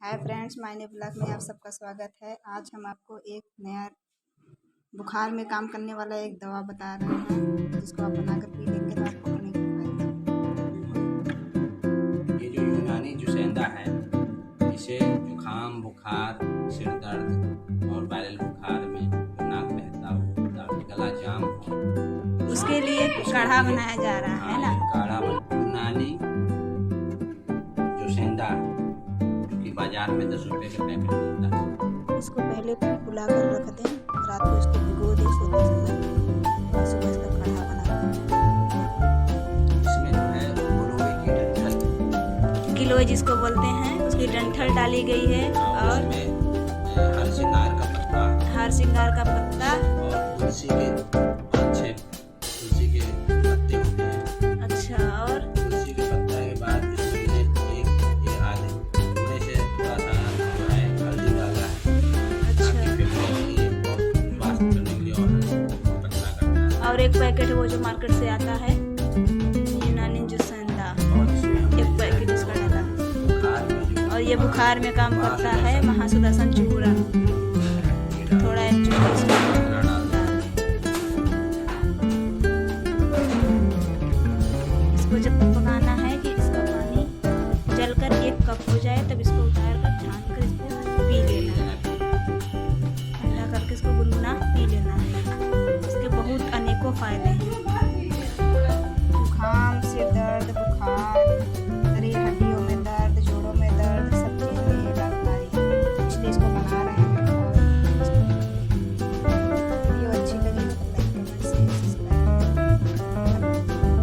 Hi friends, my new blog में आप सबका स्वागत है। आज हम आपको एक नया बुखार में काम करने वाला एक दवा बता रहे हैं, जिसको आप बनाकर पी लेंगे तो आपको होने की फायदा। ये जो यूनानी जुसेंदा है, इसे जुखाम, बुखार, सिर दर्द और वायरल बुखार में नाक बहता हो, गला जाम हो, उसके लिए काढ़ा बनाया जा रहा है ना। काढ़ा यूनानी जुसेंदा जो कि बाजार में 10 रुपए के पैकेट मिलता है। इसको पहले फुला कर रख दें, रात को इसको भिगो दें सोते समय और सुबह इसका काढ़ा बना दें। इसमें जो है गिलोय की डंठल, गिलोय जिसको बोलते हैं, उसकी डंठल डाली गई है और हर श्रृंगार का पत्ता और तुलसी के 5-6 तुलसी के पत्ते होते हैं। अच्छा, और तुलसी के पत्ता के बाद इसमें एक आधे थोड़े से थोड़ा सा जो है हल्दी डाला है, ताकि फेफड़े के लिए और स्वास्थ्य करने के लिए और पतला करता है। और एक पैकेट वो जो मार्केट से आता है यूनानी जुसेंदा, और इसमें हम एक पैकेट इसका डाला बुखार में जो और ये बुखार में काम करता है महासुदर्शन चूर्ण। थोड़ा एक चूर्ण इसमें डाल दें। इसको जब तक पकाना